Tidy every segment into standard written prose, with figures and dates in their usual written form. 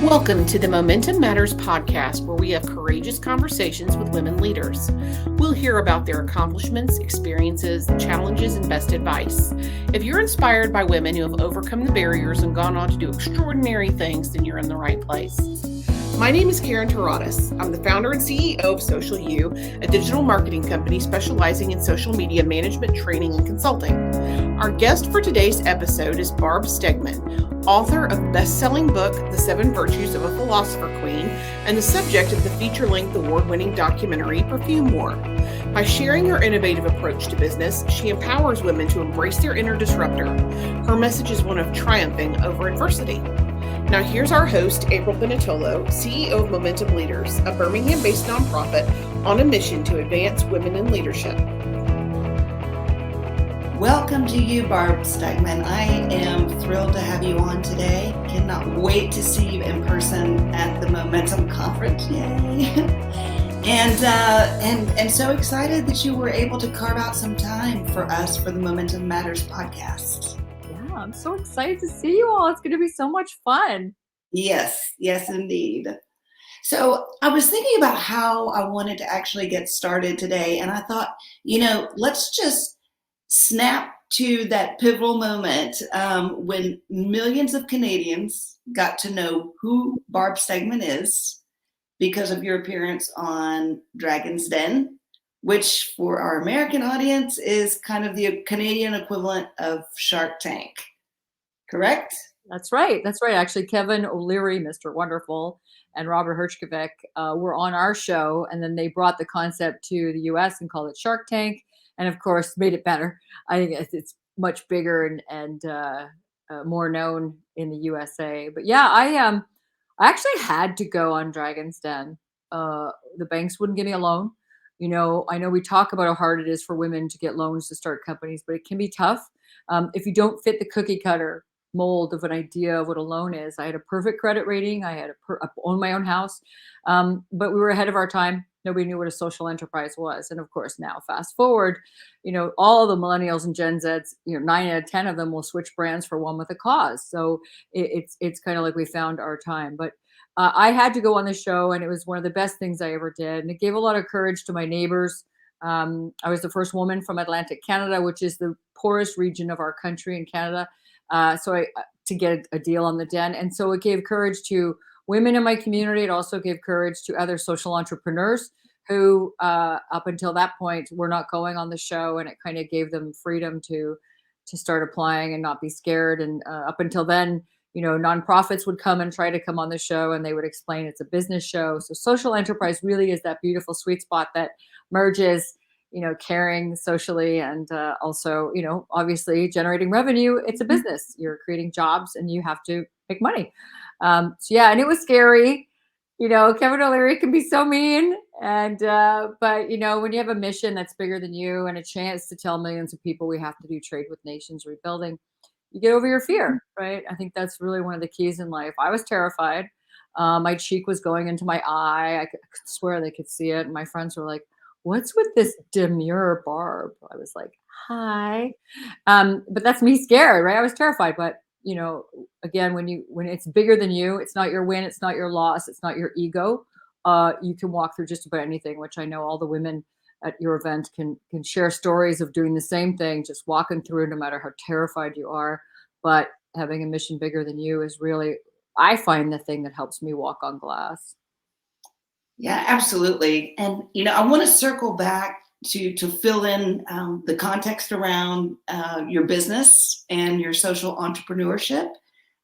Welcome to the Momentum Matters podcast, where we have courageous conversations with women leaders. We'll hear about their accomplishments, experiences, challenges, and best advice. If you're inspired by women who have overcome the barriers and gone on to do extraordinary things, then you're in the right place. My name is Karen Taradas. I'm the founder and CEO of Social U, a digital marketing company specializing in social media management, training, and consulting. Our guest for today's episode is Barb Stegemann, author of the best-selling book, The 7 Virtues of a Philosopher Queen, and the subject of the feature-length award-winning documentary, Perfume War. By sharing her innovative approach to business, she empowers women to embrace their inner disruptor. Her message is one of triumphing over adversity. Now here's our host, April Benitolo, CEO of Momentum Leaders, a Birmingham-based nonprofit on a mission to advance women in leadership. Welcome to you, Barb Stegemann. I am thrilled to have you on today. Cannot wait to see you in person at the Momentum Conference. Yay! And so excited that you were able to carve out some time for us for the Momentum Matters podcast. Yeah, I'm so excited to see you all. It's going to be so much fun. Yes, indeed. So I was thinking about how I wanted to actually get started today, and I thought, let's just snap to that pivotal moment when millions of Canadians got to know who Barb Stegemann is because of your appearance on Dragon's Den, which for our American audience is kind of the Canadian equivalent of Shark Tank. Correct? That's right. Actually, Kevin O'Leary, Mr. Wonderful, and Robert Herjavec were on our show, and then they brought the concept to the US and called it Shark Tank, and of course made it better. I think it's much bigger and more known in the USA. But yeah, I actually had to go on Dragon's Den. The banks wouldn't give me a loan. I know we talk about how hard it is for women to get loans to start companies, but it can be tough if you don't fit the cookie cutter mold of an idea of what a loan is. I had a perfect credit rating. I owned my own house, but we were ahead of our time. Nobody knew what a social enterprise was. And of course, now fast forward, all the millennials and Gen Zs, 9 out of 10 of them will switch brands for one with a cause. So it's kind of like we found our time. But I had to go on the show, and it was one of the best things I ever did. And it gave a lot of courage to my neighbors. I was the first woman from Atlantic Canada, which is the poorest region of our country in Canada. To get a deal on the Den. And so it gave courage to women in my community. It also gave courage to other social entrepreneurs who, up until that point, were not going on the show. And it kind of gave them freedom to start applying and not be scared. And up until then, nonprofits would come and try to come on the show, and they would explain it's a business show. So social enterprise really is that beautiful sweet spot that merges caring socially and also, obviously generating revenue. It's a business. You're creating jobs and you have to make money. And it was scary. Kevin O'Leary can be so mean. And, but when you have a mission that's bigger than you and a chance to tell millions of people we have to do trade with nations rebuilding, you get over your fear, right? I think that's really one of the keys in life. I was terrified. My cheek was going into my eye. I could swear they could see it. And my friends were like, "What's with this demure Barb?" I was like, "Hi." But that's me scared, right? I was terrified. But, again, when it's bigger than you, it's not your win, it's not your loss, it's not your ego. You can walk through just about anything, which I know all the women at your event can share stories of doing the same thing, just walking through no matter how terrified you are. But having a mission bigger than you is really, I find, the thing that helps me walk on glass. Yeah, absolutely. And, I want to circle back to fill in the context around your business and your social entrepreneurship.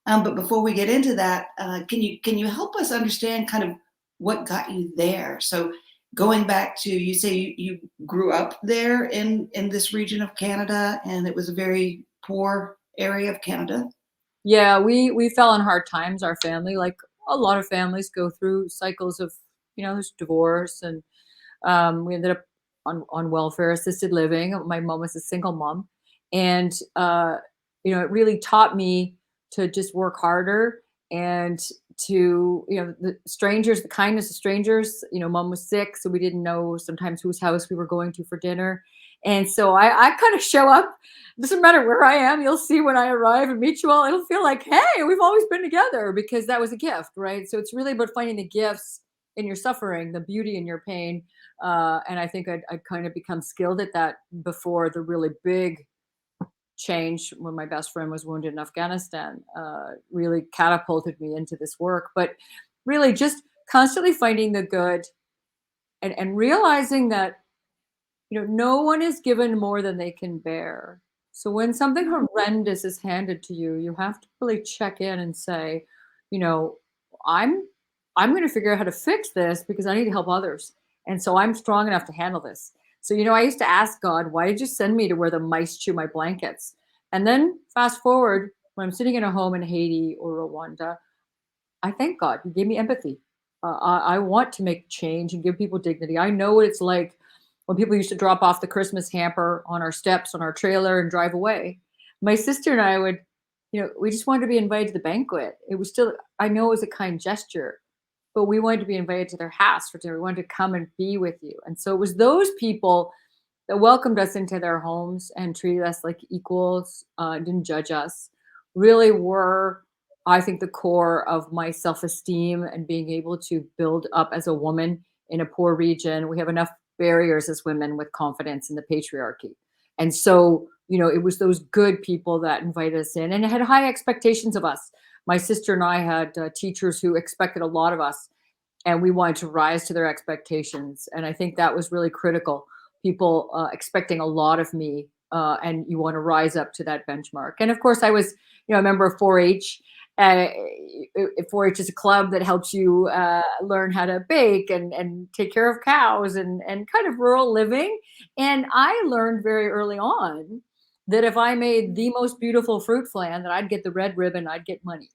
But before we get into that, can you help us understand kind of what got you there? So going back to, you say you grew up there in this region of Canada, and it was a very poor area of Canada. Yeah, we fell on hard times. Our family, like a lot of families, go through cycles of there's divorce, and we ended up on welfare, assisted living. My mom was a single mom, and it really taught me to just work harder and to the kindness of strangers. Mom was sick, so we didn't know sometimes whose house we were going to for dinner, And so I kind of show up. Doesn't matter where I am. You'll see when I arrive and meet you all. It'll feel like, hey, we've always been together, because that was a gift, right? So it's really about finding the gifts in your suffering, the beauty in your pain. And I think I'd kind of become skilled at that before the really big change when my best friend was wounded in Afghanistan really catapulted me into this work. But really just constantly finding the good, and realizing that, no one is given more than they can bear. So when something horrendous is handed to you, you have to really check in and say, you know, I'm I'm going to figure out how to fix this because I need to help others. And so I'm strong enough to handle this. So, I used to ask God, why did you send me to where the mice chew my blankets? And then fast forward, when I'm sitting in a home in Haiti or Rwanda, I thank God. He gave me empathy. I want to make change and give people dignity. I know what it's like when people used to drop off the Christmas hamper on our steps on our trailer and drive away. My sister and I would, we just wanted to be invited to the banquet. It was still, I know it was a kind gesture, but we wanted to be invited to their house for dinner. We wanted to come and be with you. And so it was those people that welcomed us into their homes and treated us like equals, didn't judge us, really were, I think, the core of my self-esteem and being able to build up as a woman in a poor region. We have enough barriers as women with confidence in the patriarchy. And so, it was those good people that invited us in and had high expectations of us. My sister and I had teachers who expected a lot of us, and we wanted to rise to their expectations. And I think that was really critical. People expecting a lot of me, and you want to rise up to that benchmark. And of course, I was, a member of 4-H. 4-H is a club that helps you learn how to bake and take care of cows and kind of rural living. And I learned very early on that if I made the most beautiful fruit flan, that I'd get the red ribbon, I'd get money.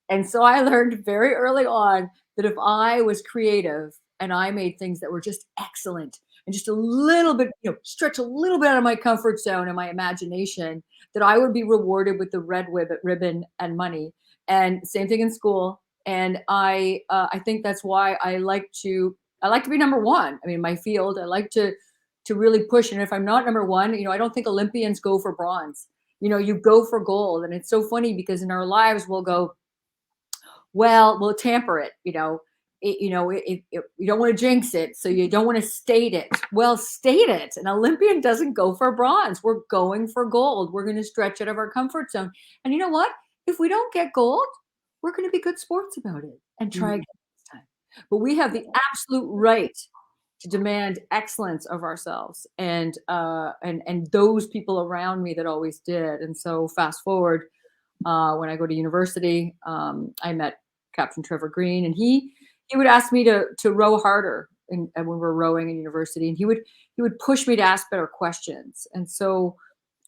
And so I learned very early on that if I was creative and I made things that were just excellent and just a little bit, stretch a little bit out of my comfort zone and my imagination, that I would be rewarded with the red ribbon and money. And same thing in school. And I think that's why I like to be number one. I mean, my field, I like to really push. And if I'm not number one, I don't think Olympians go for bronze. You go for gold. And it's so funny because in our lives we'll go, well, we'll tamper it, you don't want to jinx it. So you don't want to state it. Well, state it. An Olympian doesn't go for bronze. We're going for gold. We're going to stretch out of our comfort zone. And you know what? If we don't get gold, we're going to be good sports about it and try again this time. But we have the absolute right to demand excellence of ourselves, and those people around me that always did. And so fast forward, when I go to university, I met Captain Trevor Green, and he would ask me to row harder, and when we were rowing in university, and he would push me to ask better questions. And so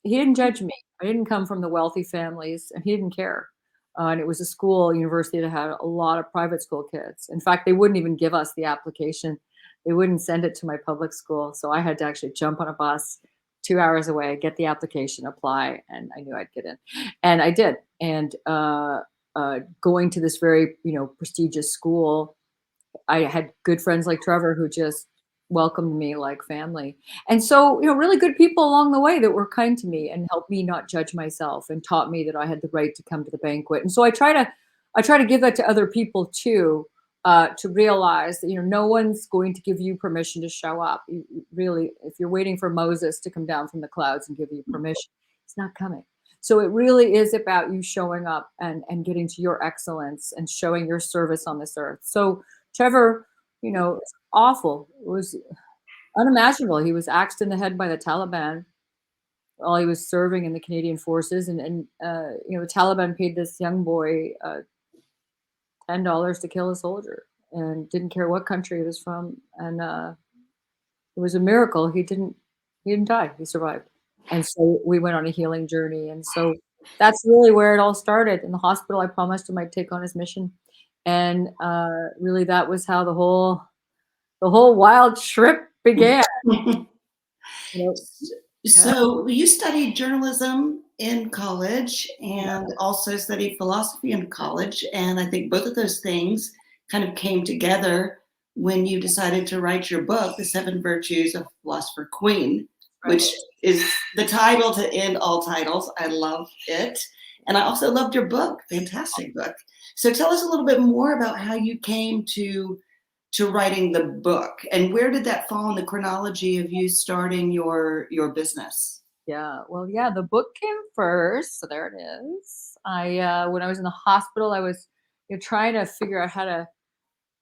he didn't judge me. I didn't come from the wealthy families, and he didn't care. And it was a university that had a lot of private school kids. In fact, they wouldn't even give us the application. They wouldn't send it to my public school. So I had to actually jump on a bus 2 hours away, get the application, apply, and I knew I'd get in. And I did. And going to this very, prestigious school, I had good friends like Trevor who just welcomed me like family. And so, really good people along the way that were kind to me and helped me not judge myself and taught me that I had the right to come to the banquet. And so I try to give that to other people too, to realize that, no one's going to give you permission to show up. Really, if you're waiting for Moses to come down from the clouds and give you permission, it's not coming. So it really is about you showing up and getting to your excellence and showing your service on this earth. So Trevor, it's awful. It was unimaginable. He was axed in the head by the Taliban while he was serving in the Canadian forces. And the Taliban paid this young boy $10 to kill a soldier and didn't care what country he was from. And it was a miracle. He didn't die. He survived. And so we went on a healing journey. And so that's really where it all started. In the hospital, I promised him I'd take on his mission. And really, that was how the whole wild trip began. So you studied journalism in college and also studied philosophy in college. And I think both of those things kind of came together when you decided to write your book, The 7 Virtues of a Philosopher Queen. which is the title to end all titles. I love it. And I also loved your book. Fantastic book. So tell us a little bit more about how you came to writing the book, and where did that fall in the chronology of you starting your business? Yeah, well, yeah, the book came first, so there it is. When I was in the hospital, I was trying to figure out how to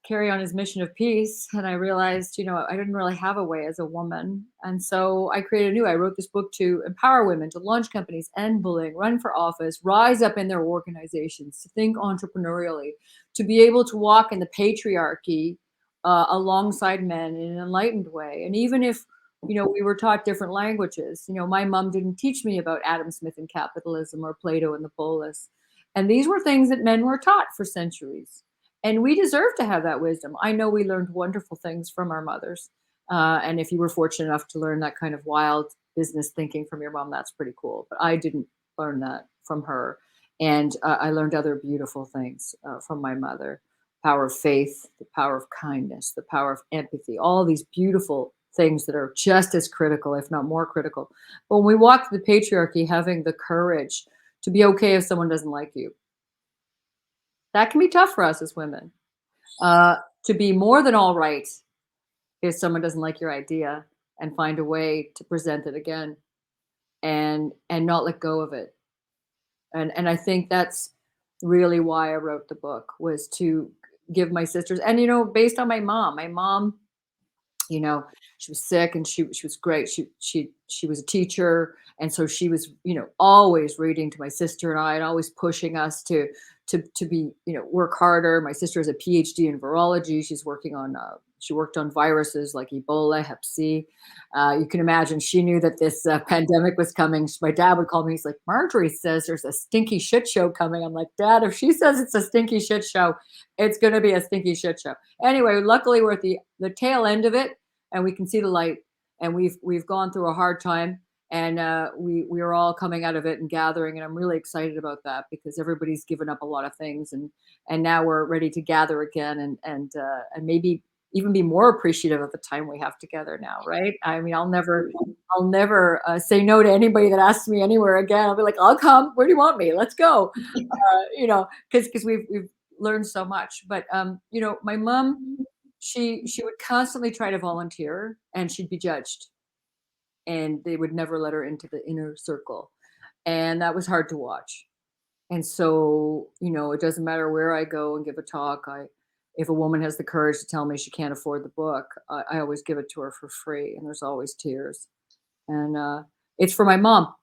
carry on his mission of peace, and I realized, I didn't really have a way as a woman, and so I created a new. I wrote this book to empower women to launch companies, end bullying, run for office, rise up in their organizations, to think entrepreneurially, to be able to walk in the patriarchy alongside men in an enlightened way. And even if we were taught different languages, my mom didn't teach me about Adam Smith and capitalism or Plato and the polis, and these were things that men were taught for centuries. And we deserve to have that wisdom. I know we learned wonderful things from our mothers. And if you were fortunate enough to learn that kind of wild business thinking from your mom, that's pretty cool. But I didn't learn that from her. And I learned other beautiful things from my mother. Power of faith, the power of kindness, the power of empathy, all these beautiful things that are just as critical, if not more critical. But when we walk through the patriarchy, having the courage to be okay if someone doesn't like you, that can be tough for us as women. To be more than all right if someone doesn't like your idea, and find a way to present it again, and not let go of it. And I think that's really why I wrote the book, was to give my sisters, and based on my mom. My mom, she was sick, and she was great. She was a teacher, and so she was always reading to my sister and I, and always pushing us to be work harder. My sister has a PhD in virology. She worked on viruses like Ebola, Hep C. You can imagine she knew that this pandemic was coming. My dad would call me. He's like, Marjorie says there's a stinky shit show coming. I'm like, Dad, if she says it's a stinky shit show, it's going to be a stinky shit show. Anyway, luckily we're at the tail end of it, and we can see the light. And we've gone through a hard time, and we are all coming out of it and gathering. And I'm really excited about that, because everybody's given up a lot of things, and now we're ready to gather again, and maybe even be more appreciative of the time we have together now, right? I mean, I'll never say no to anybody that asks me anywhere again. I'll be like, I'll come. Where do you want me? Let's go. Because we've learned so much. But my mom, she would constantly try to volunteer, and she'd be judged, and they would never let her into the inner circle, and that was hard to watch. And so it doesn't matter where I go and give a talk. If a woman has the courage to tell me she can't afford the book, I always give it to her for free, and there's always tears. And it's for my mom.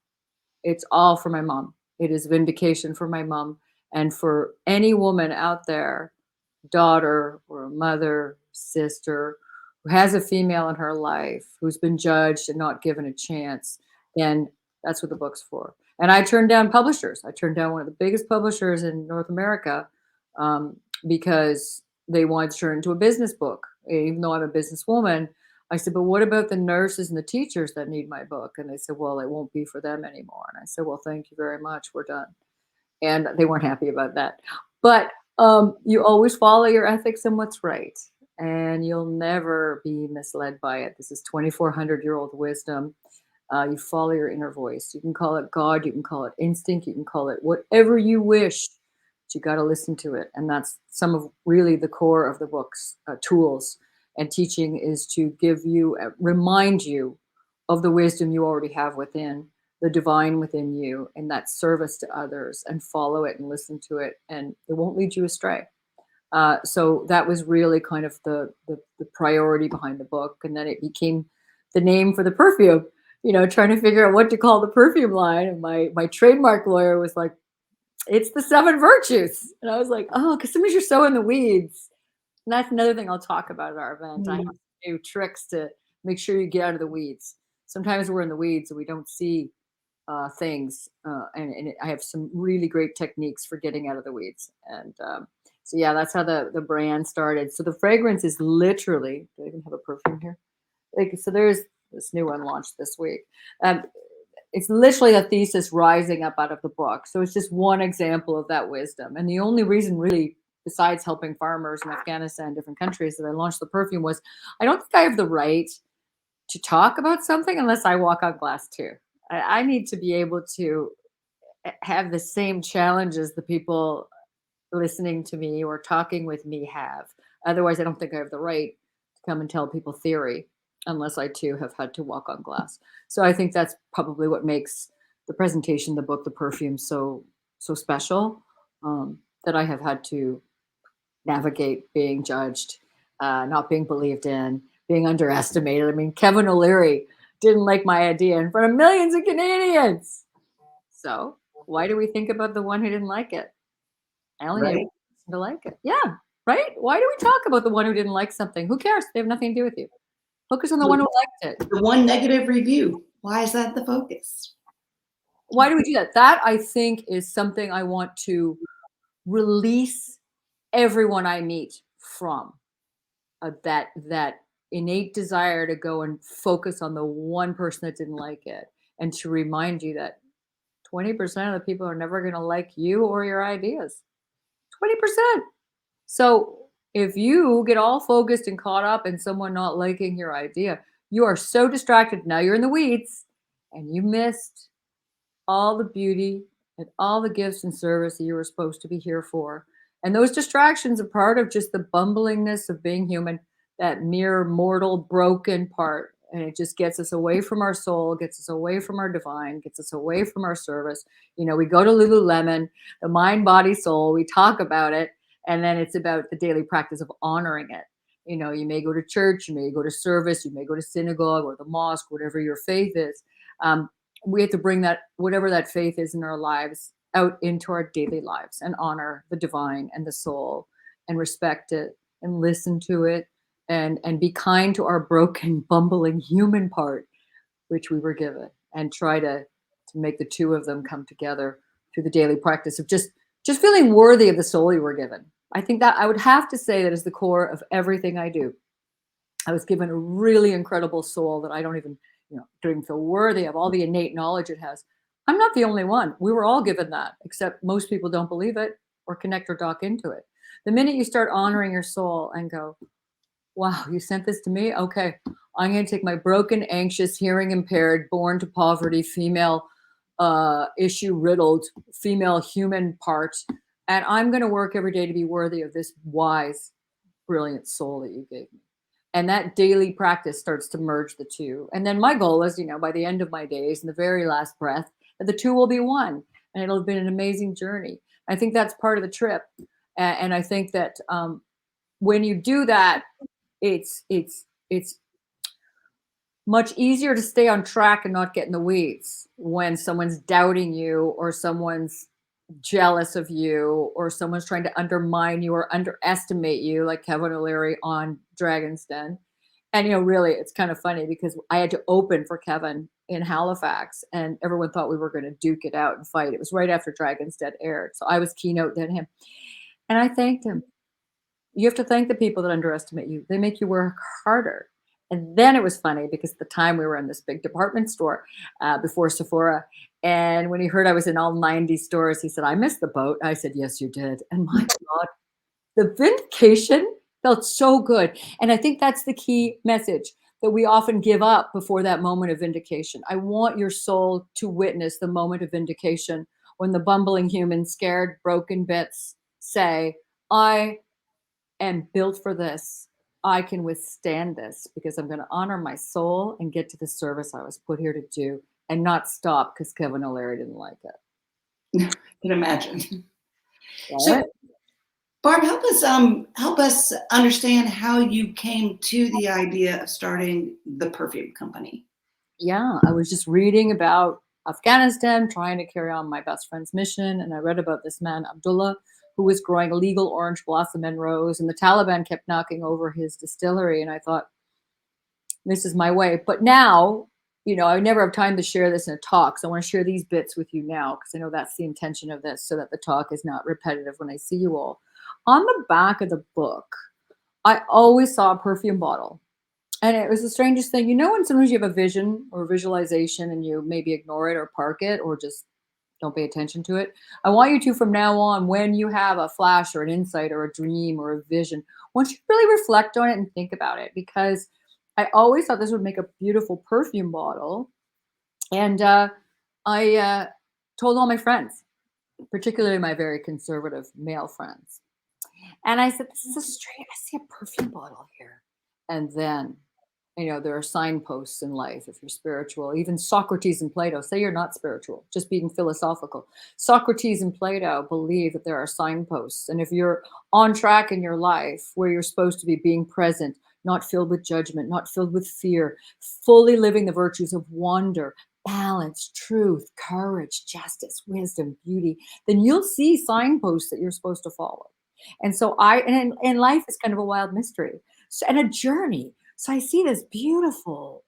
It's all for my mom. It is vindication for my mom, and for any woman out there, daughter or mother, sister, who has a female in her life who's been judged and not given a chance, then that's what the book's for. And I turned down publishers. I turned down one of the biggest publishers in North America because they wanted to turn it into a business book. Even though I'm a businesswoman, I said, but what about the nurses and the teachers that need my book? And they said, well, it won't be for them anymore. And I said, well, thank you very much. We're done. And they weren't happy about that. But you always follow your ethics and what's right. And you'll never be misled by it. This is 2,400-year-old wisdom. You follow your inner voice. You can call it God. You can call it instinct. You can call it whatever you wish. But you got to listen to it. And that's some of really the core of the book's tools and teaching, is to remind you of the wisdom you already have within, the divine within you, and that service to others, and follow it and listen to it, and it won't lead you astray. So that was really kind of the priority behind the book. And then it became the name for the perfume, trying to figure out what to call the perfume line. And my trademark lawyer was like, it's the 7 virtues. And I was like, oh, because sometimes you're so in the weeds. And that's another thing I'll talk about at our event. I have to do tricks to make sure you get out of the weeds. Sometimes we're in the weeds and we don't see things. And I have some really great techniques for getting out of the weeds. And so, yeah, that's how the brand started. So the fragrance is literally, do I even have a perfume here? So there's this new one launched this week. It's literally a thesis rising up out of the book. So it's just one example of that wisdom. And the only reason really, besides helping farmers in Afghanistan and different countries, that I launched the perfume was, I don't think I have the right to talk about something unless I walk on glass too. I need to be able to have the same challenges the people listening to me or talking with me have. Otherwise, I don't think I have the right to come and tell people theory unless I too have had to walk on glass. So I think that's probably what makes the presentation, the book, the perfume so special, that I have had to navigate being judged, not being believed in, being underestimated. I mean, Kevin O'Leary didn't like my idea in front of millions of Canadians. So why do we think about the one who didn't like it? I only need Right. one person to like it. Yeah, right? Why do we talk about the one who didn't like something? Who cares? They have nothing to do with you. Focus on the one who liked it. The one negative review. Why is that the focus? Why do we do that? That, I think, is something I want to release everyone I meet from. That innate desire to go and focus on the one person that didn't like it, and to remind you that 20% of the people are never going to like you or your ideas. 20%. So if you get all focused and caught up in someone not liking your idea, you are so distracted. Now you're in the weeds and you missed all the beauty and all the gifts and service that you were supposed to be here for. And those distractions are part of just the bumblingness of being human, that mere mortal broken part. And it just gets us away from our soul, gets us away from our divine, gets us away from our service. You know, we go to Lululemon, the mind, body, soul, we talk about it. And then it's about the daily practice of honoring it. You know, you may go to church, you may go to service, you may go to synagogue or the mosque, whatever your faith is. We have to bring that, whatever that faith is in our lives, out into our daily lives and honor the divine and the soul and respect it and listen to it and be kind to our broken, bumbling human part, which we were given, and try to make the two of them come together through the daily practice of just feeling worthy of the soul you were given. I think that I would have to say that is the core of everything I do. I was given a really incredible soul that I don't even feel worthy of all the innate knowledge it has. I'm not the only one. We were all given that, except most people don't believe it or connect or dock into it. The minute you start honoring your soul and go, wow, you sent this to me? Okay, I'm going to take my broken, anxious, hearing impaired, born to poverty, female, issue riddled, female human part, and I'm going to work every day to be worthy of this wise, brilliant soul that you gave me. And that daily practice starts to merge the two. And then my goal is, by the end of my days, in the very last breath, that the two will be one. And it'll have been an amazing journey. I think that's part of the trip. And I think that when you do that, it's much easier to stay on track and not get in the weeds when someone's doubting you or someone's jealous of you or someone's trying to undermine you or underestimate you, like Kevin O'Leary on Dragon's Den. And really, it's kind of funny because I had to open for Kevin in Halifax and everyone thought we were going to duke it out and fight. It was right after Dragon's Den aired. So I was keynote, then him. And I thanked him. You have to thank the people that underestimate you. They make you work harder. And then it was funny because at the time we were in this big department store before Sephora. And when he heard I was in all 90 stores, he said, I missed the boat. I said, yes, you did. And my God, the vindication felt so good. And I think that's the key message that we often give up before that moment of vindication. I want your soul to witness the moment of vindication when the bumbling human, scared, broken bits say, I am built for this. I can withstand this because I'm going to honor my soul and get to the service I was put here to do and not stop because Kevin O'Leary didn't like it. I can imagine. Right? So, Barb, help us understand how you came to the idea of starting the perfume company. Yeah, I was just reading about Afghanistan, trying to carry on my best friend's mission, and I read about this man, Abdullah, who was growing illegal orange blossom and rose, and the Taliban kept knocking over his distillery, and I thought, this is my way. But now, I never have time to share this in a talk, so I want to share these bits with you now, because I know that's the intention of this, so that the talk is not repetitive when I see you all. On the back of the book, I always saw a perfume bottle. And it was the strangest thing. When sometimes you have a vision or visualization and you maybe ignore it or park it or just don't pay attention to it. I want you to, from now on, when you have a flash or an insight or a dream or a vision, I want you to really reflect on it and think about it, because I always thought this would make a beautiful perfume bottle. And I told all my friends, particularly my very conservative male friends. And I said, this is a strange, I see a perfume bottle here. And then, there are signposts in life if you're spiritual. Even Socrates and Plato, say you're not spiritual, just being philosophical. Socrates and Plato believe that there are signposts. And if you're on track in your life where you're supposed to be being present, not filled with judgment, not filled with fear, fully living the virtues of wonder, balance, truth, courage, justice, wisdom, beauty, then you'll see signposts that you're supposed to follow. And so and life is kind of a wild mystery, and a journey. So I see this beautiful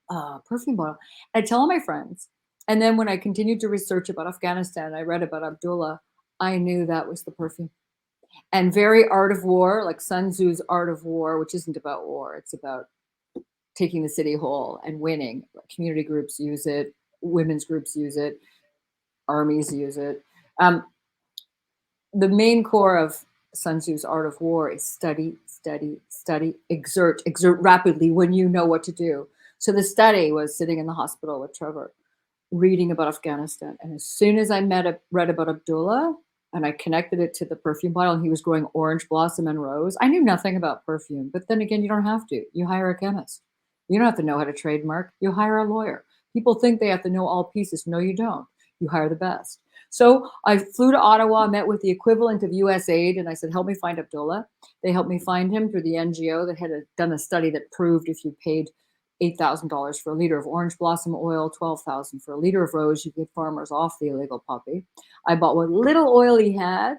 perfume bottle. I tell all my friends. And then when I continued to research about Afghanistan, I read about Abdullah. I knew that was the perfume. And very Art of War, like Sun Tzu's Art of War, which isn't about war. It's about taking the city whole and winning. Community groups use it. Women's groups use it. Armies use it. The main core of Sun Tzu's Art of War is study, study, study, exert rapidly when you know what to do. So the study was sitting in the hospital with Trevor, reading about Afghanistan. And as soon as I read about Abdullah, and I connected it to the perfume bottle, and he was growing orange blossom and rose, I knew nothing about perfume. But then again, you don't have to. You hire a chemist. You don't have to know how to trademark. You hire a lawyer. People think they have to know all pieces. No, you don't. You hire the best. So I flew to Ottawa, met with the equivalent of USAID, and I said, help me find Abdullah. They helped me find him through the NGO that had done a study that proved if you paid $8,000 for a liter of orange blossom oil, $12,000 for a liter of rose, you get farmers off the illegal poppy. I bought what little oil he had,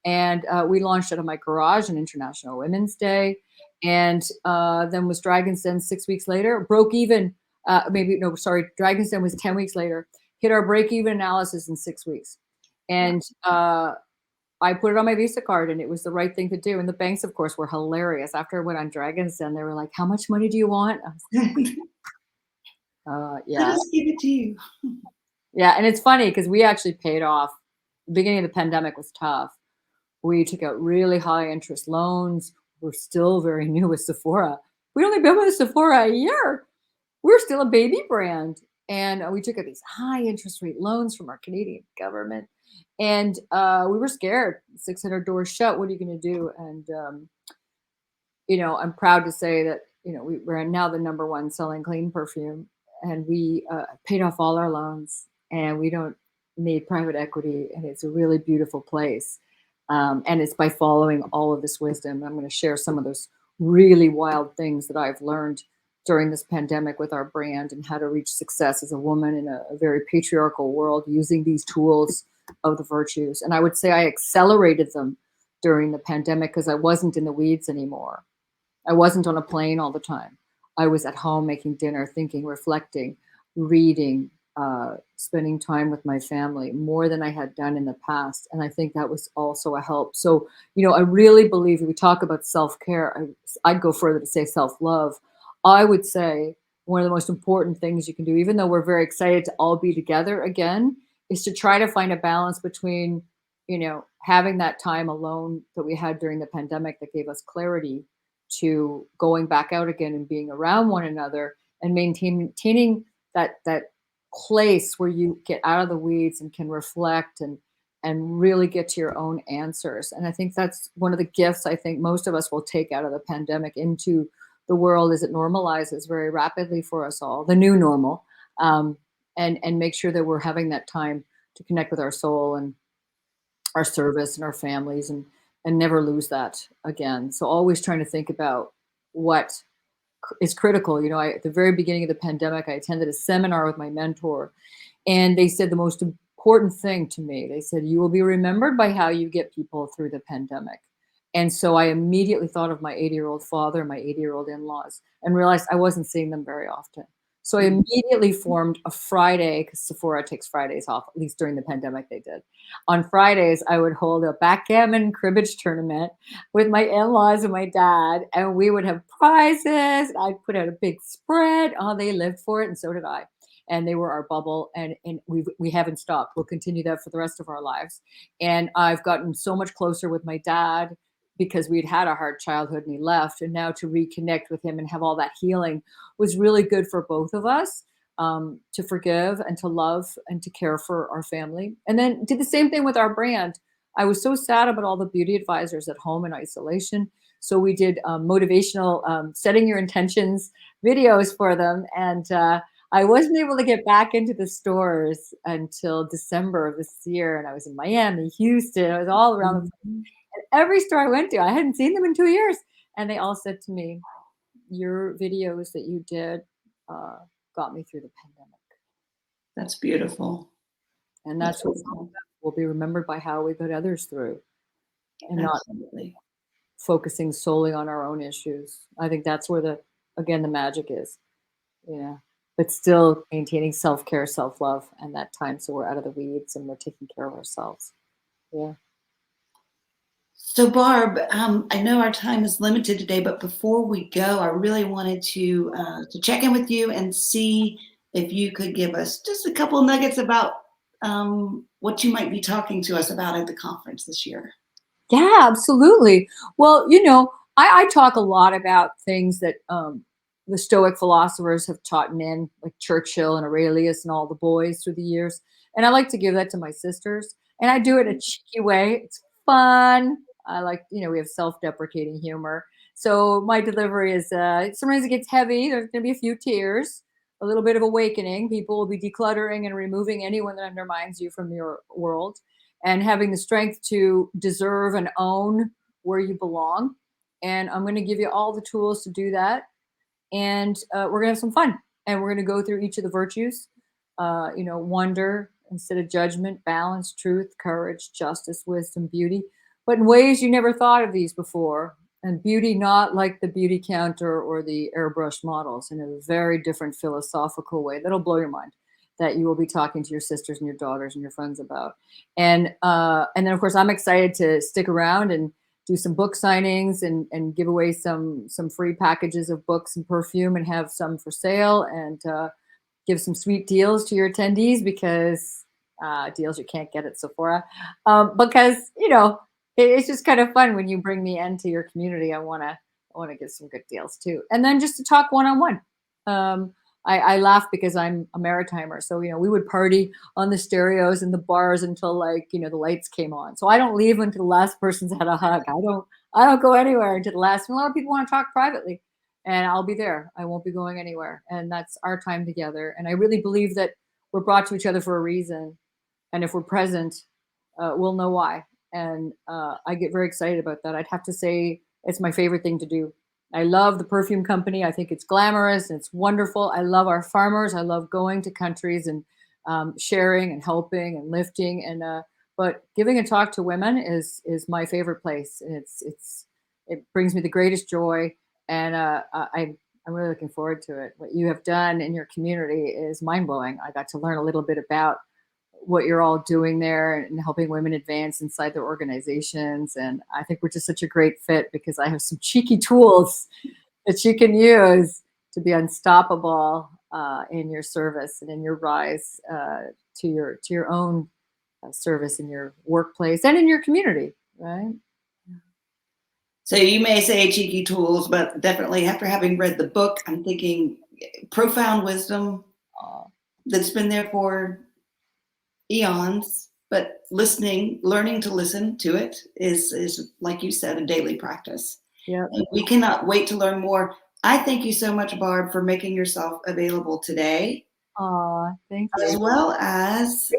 and we launched out of my garage on International Women's Day, and then was Dragon's Den 6 weeks later, broke even. Dragon's Den was 10 weeks later, hit our break-even analysis in 6 weeks. And I put it on my Visa card, and it was the right thing to do. And the banks, of course, were hilarious. After I went on Dragon's Den, they were like, how much money do you want? I was like, yeah. I'll just give it to you. Yeah, and it's funny because we actually paid off. The beginning of the pandemic was tough. We took out really high interest loans. We're still very new with Sephora. We'd only been with Sephora a year. We're still a baby brand. And we took out these high interest rate loans from our Canadian government. And we were scared. 600 doors shut. What are you going to do? And, I'm proud to say that, we're now the #1 selling clean perfume. And we paid off all our loans. And we don't need private equity. And it's a really beautiful place. And it's by following all of this wisdom. I'm going to share some of those really wild things that I've learned during this pandemic with our brand and how to reach success as a woman in a very patriarchal world using these tools of the virtues. And I would say I accelerated them during the pandemic because I wasn't in the weeds anymore. I wasn't on a plane all the time. I was at home making dinner, thinking, reflecting, reading, spending time with my family more than I had done in the past. And I think that was also a help. So, I really believe if we talk about self-care, I'd go further to say self-love. I would say one of the most important things you can do, even though we're very excited to all be together again, is to try to find a balance between, having that time alone that we had during the pandemic that gave us clarity to going back out again and being around one another and maintaining that place where you get out of the weeds and can reflect and really get to your own answers. And I think that's one of the gifts I think most of us will take out of the pandemic into the world as it normalizes very rapidly for us all, the new normal, and make sure that we're having that time to connect with our soul and our service and our families and never lose that again. So always trying to think about what is critical. At the very beginning of the pandemic, I attended a seminar with my mentor, and they said the most important thing to me, they said, you will be remembered by how you get people through the pandemic. And so I immediately thought of my 80-year-old father, my 80-year-old in-laws, and realized I wasn't seeing them very often. So I immediately formed a Friday, because Sephora takes Fridays off, at least during the pandemic they did. On Fridays, I would hold a backgammon cribbage tournament with my in-laws and my dad, and we would have prizes. I'd put out a big spread. Oh, they lived for it, and so did I. And they were our bubble, and we haven't stopped. We'll continue that for the rest of our lives. And I've gotten so much closer with my dad because we'd had a hard childhood and he left, and now to reconnect with him and have all that healing was really good for both of us, to forgive and to love and to care for our family. And then did the same thing with our brand. I was so sad about all the beauty advisors at home in isolation. So we did motivational setting your intentions videos for them. And I wasn't able to get back into the stores until December of this year. And I was in Miami, Houston, I was all around the place. And every store I went to, I hadn't seen them in 2 years. And they all said to me, your videos that you did got me through the pandemic. That's beautiful. And that's what we'll be remembered by, how we got others through, and Absolutely. not focusing solely on our own issues. I think that's where the magic is. Yeah. But still maintaining self-care, self-love, and that time so we're out of the weeds and we're taking care of ourselves. Yeah. So Barb, I know our time is limited today, but before we go, I really wanted to check in with you and see if you could give us just a couple of nuggets about what you might be talking to us about at the conference this year. Yeah, absolutely. Well, I talk a lot about things that the Stoic philosophers have taught men, like Churchill and Aurelius and all the boys through the years. And I like to give that to my sisters. And I do it in a cheeky way. It's fun. I like, we have self-deprecating humor. So my delivery is, sometimes it gets heavy. There's going to be a few tears, a little bit of awakening. People will be decluttering and removing anyone that undermines you from your world, and having the strength to deserve and own where you belong. And I'm going to give you all the tools to do that. And we're going to have some fun. And we're going to go through each of the virtues, wonder instead of judgment, balance, truth, courage, justice, wisdom, beauty, but in ways you never thought of these before. And beauty, not like the beauty counter or the airbrushed models, in a very different philosophical way that'll blow your mind, that you will be talking to your sisters and your daughters and your friends about. And then, of course, I'm excited to stick around and do some book signings and give away some free packages of books and perfume, and have some for sale, and give some sweet deals to your attendees, because deals you can't get at Sephora. Because, it's just kind of fun when you bring me into your community. I want to give some good deals too. And then just to talk one-on-one. I laugh because I'm a maritimer. So, we would party on the stereos and the bars until the lights came on. So I don't leave until the last person's had a hug. I don't go anywhere until the last. A lot of people want to talk privately, and I'll be there. I won't be going anywhere. And that's our time together. And I really believe that we're brought to each other for a reason. And if we're present, we'll know why. And I get very excited about that. I'd have to say it's my favorite thing to do. I love the perfume company. I think it's glamorous and it's wonderful. I love our farmers. I love going to countries and sharing and helping and lifting. And but giving a talk to women is my favorite place. And it brings me the greatest joy. And I'm really looking forward to it. What you have done in your community is mind blowing. I got to learn a little bit about what you're all doing there and helping women advance inside their organizations. And I think we're just such a great fit, because I have some cheeky tools that you can use to be unstoppable in your service and in your rise to your own service in your workplace and in your community, right? So you may say cheeky tools, but definitely after having read the book, I'm thinking profound wisdom that's been there for eons, but learning to listen to it is like you said, a daily practice. Yeah. We cannot wait to learn more. I thank you so much, Barb, for making yourself available today. Thank you. As well as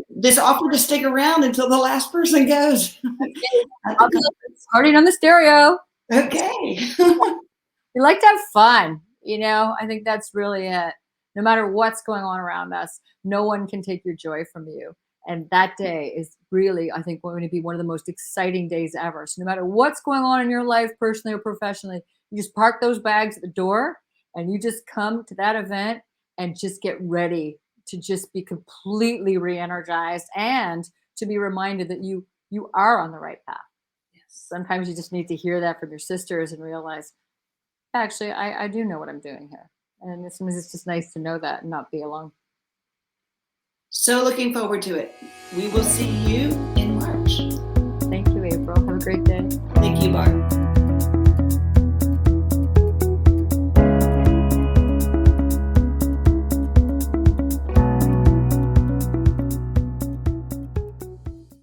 this offer to stick around until the last person goes. I'll be starting on the stereo. Okay. We like to have fun. I think that's really it. No matter what's going on around us, no one can take your joy from you. And that day is really, I think, going to be one of the most exciting days ever. So no matter what's going on in your life, personally or professionally, you just park those bags at the door and you just come to that event and just get ready to just be completely re-energized, and to be reminded that you are on the right path. Yes. Sometimes you just need to hear that from your sisters and realize, actually, I do know what I'm doing here. And sometimes it's just nice to know that and not be alone. So looking forward to it. We will see you in March. Thank you, April. Have a great day. Thank you. you, Barb.